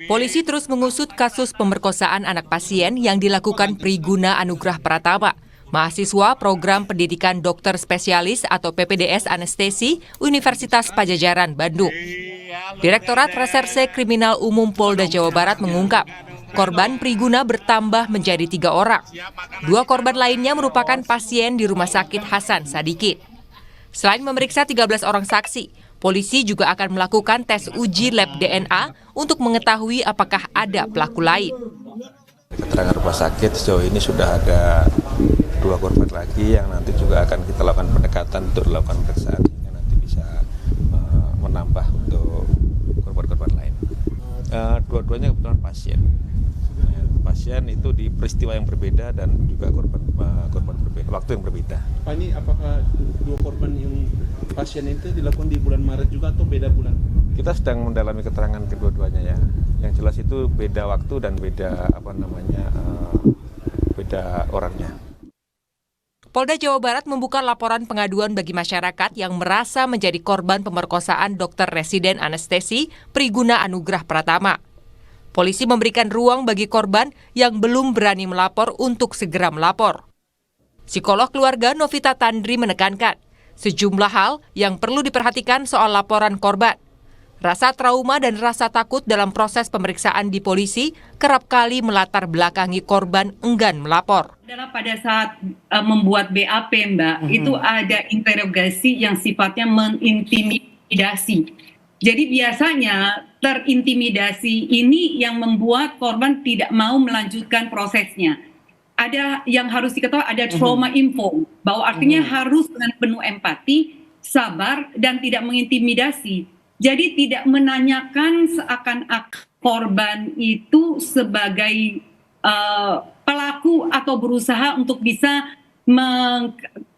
Polisi terus mengusut kasus pemerkosaan anak pasien yang dilakukan Priguna Anugrah Pratama, mahasiswa program pendidikan dokter spesialis atau PPDS Anestesi Universitas Padjadjaran, Bandung. Direktorat Reserse Kriminal Umum Polda Jawa Barat mengungkap, korban Priguna bertambah menjadi 3 orang. 2 korban lainnya merupakan pasien di Rumah Sakit Hasan Sadikin. Selain memeriksa 13 orang saksi, polisi juga akan melakukan tes uji lab DNA untuk mengetahui apakah ada pelaku lain. Keterangan rumah sakit sejauh ini sudah ada 2 korban lagi yang nanti juga akan kita lakukan pendekatan untuk dilakukan pemeriksaan sehingga nanti bisa menambah untuk korban-korban lain. Dua-duanya kebetulan pasien. Pasien itu di peristiwa yang berbeda dan juga korban berbeda, waktu yang berbeda. Pak, ini apakah 2 korban yang pasien itu dilakukan di bulan Maret juga atau beda bulan? Kita sedang mendalami keterangan kedua-duanya ya. Yang jelas itu beda waktu dan beda beda orangnya. Polda Jawa Barat membuka laporan pengaduan bagi masyarakat yang merasa menjadi korban pemerkosaan dokter residen anestesi Priguna Anugrah Pratama. Polisi memberikan ruang bagi korban yang belum berani melapor untuk segera melapor. Psikolog keluarga Novita Tandri menekankan sejumlah hal yang perlu diperhatikan soal laporan korban. Rasa trauma dan rasa takut dalam proses pemeriksaan di polisi kerap kali melatar belakangi korban enggan melapor. Adalah pada saat membuat BAP, Mbak, itu ada interogasi yang sifatnya mengintimidasi. Jadi biasanya terintimidasi ini yang membuat korban tidak mau melanjutkan prosesnya. Ada yang harus diketahui, ada trauma info, bahwa artinya harus dengan penuh empati, sabar, dan tidak mengintimidasi. Jadi tidak menanyakan seakan-akan korban itu sebagai pelaku atau berusaha untuk bisa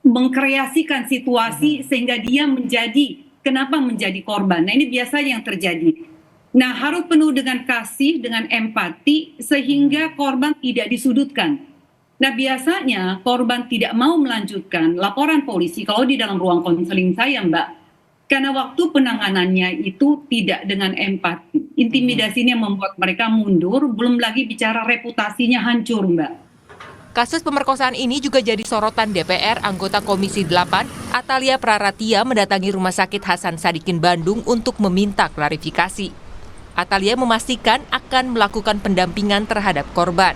mengkreasikan situasi sehingga dia kenapa menjadi korban. Nah, ini biasanya yang terjadi. Nah, harus penuh dengan kasih, dengan empati, sehingga korban tidak disudutkan. Nah, biasanya korban tidak mau melanjutkan laporan polisi kalau di dalam ruang konseling saya, Mbak, karena waktu penanganannya itu tidak dengan empati. Intimidasinya membuat mereka mundur, belum lagi bicara reputasinya hancur, Mbak. Kasus pemerkosaan ini juga jadi sorotan DPR. Anggota Komisi 8, Atalia Praratia, mendatangi Rumah Sakit Hasan Sadikin Bandung untuk meminta klarifikasi. Atalia memastikan akan melakukan pendampingan terhadap korban.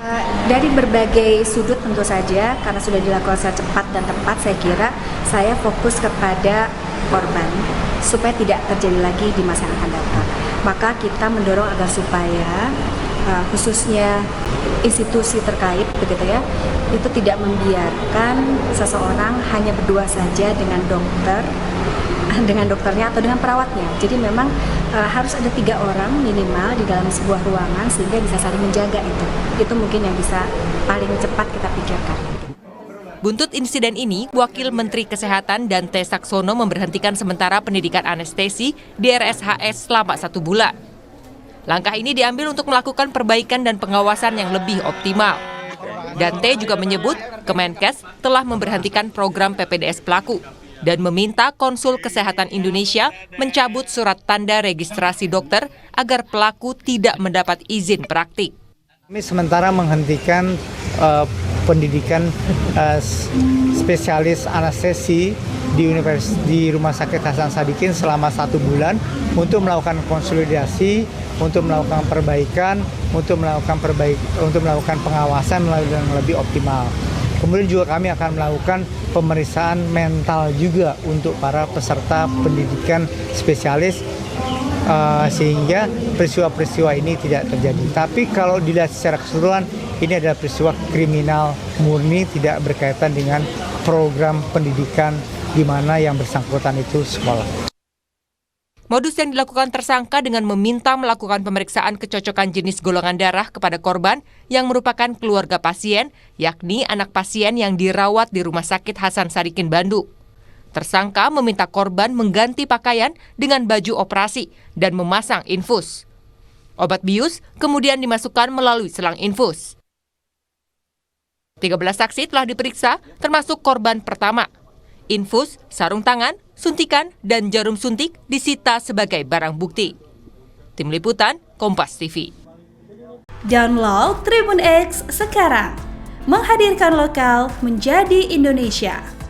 Dari berbagai sudut tentu saja, karena sudah dilakukan secara cepat dan tepat, saya kira saya fokus kepada korban supaya tidak terjadi lagi di masa yang akan datang. Maka kita mendorong agar supaya khususnya institusi terkait begitu ya, itu tidak membiarkan seseorang hanya berdua saja dengan dokternya atau dengan perawatnya. Jadi memang harus ada 3 orang minimal di dalam sebuah ruangan sehingga bisa saling menjaga itu. Itu mungkin yang bisa paling cepat kita pikirkan. Buntut insiden ini, Wakil Menteri Kesehatan Dante Saxono memberhentikan sementara pendidikan anestesi di RSHS selama 1 bulan. Langkah ini diambil untuk melakukan perbaikan dan pengawasan yang lebih optimal. Dante juga menyebut Kemenkes telah memberhentikan program PPDS pelaku dan meminta Konsul Kesehatan Indonesia mencabut surat tanda registrasi dokter agar pelaku tidak mendapat izin praktik. Kami sementara menghentikan pendidikan spesialis anestesi di Rumah Sakit Hasan Sadikin selama 1 bulan untuk melakukan konsolidasi, untuk melakukan perbaikan, untuk melakukan pengawasan yang lebih optimal. Kemudian juga kami akan melakukan pemeriksaan mental juga untuk para peserta pendidikan spesialis sehingga peristiwa-peristiwa ini tidak terjadi. Tapi kalau dilihat secara keseluruhan, ini adalah peristiwa kriminal murni, tidak berkaitan dengan program pendidikan di mana yang bersangkutan itu sekolah. Modus yang dilakukan tersangka dengan meminta melakukan pemeriksaan kecocokan jenis golongan darah kepada korban yang merupakan keluarga pasien, yakni anak pasien yang dirawat di Rumah Sakit Hasan Sadikin Bandung. Tersangka meminta korban mengganti pakaian dengan baju operasi dan memasang infus. Obat bius kemudian dimasukkan melalui selang infus. 13 saksi telah diperiksa, termasuk korban pertama. Infus, sarung tangan, suntikan, dan jarum suntik disita sebagai barang bukti. Tim Liputan, Kompas TV. Download Tribun X sekarang, menghadirkan lokal menjadi Indonesia.